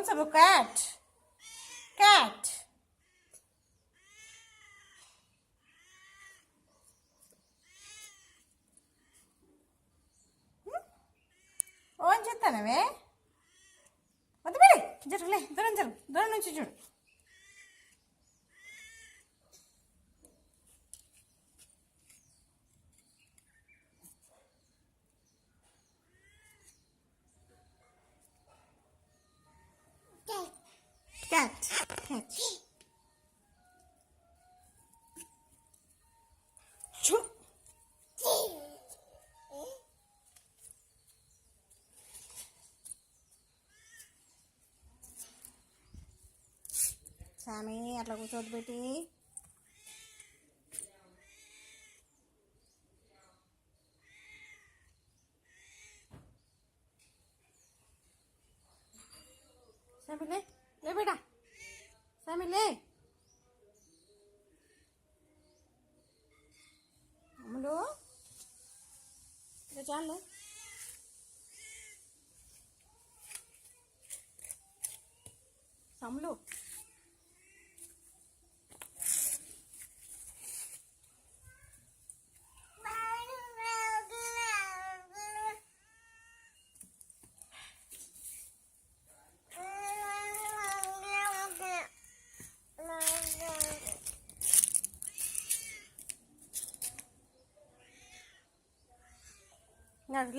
कौन सा वो कैट कैट ఓన్ చెప్తానవే వద్దు మరి జరుగులే దూరం నుంచి చూడు cat cat చూ సామి అట్లా కూర్చోదు పెట్టి సామి లే లే బేటా సామి లే అమ్ములు ఇక చాలే అమ్ములు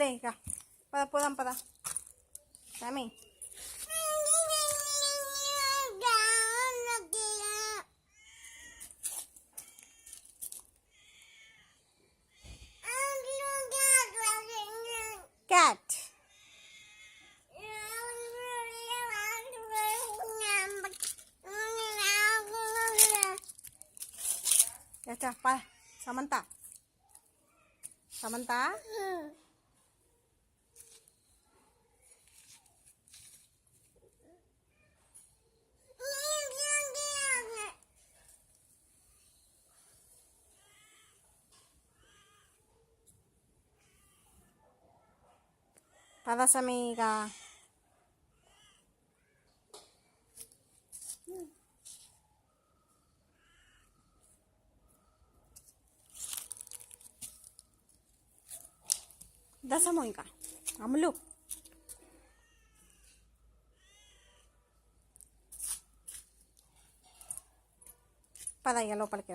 లే ఇక పద పోదాం పద సామి cat ya pa Samantha Samantha pada samiga దసము ఇంకా అమ్ములు పద ఇక లోపలికి రా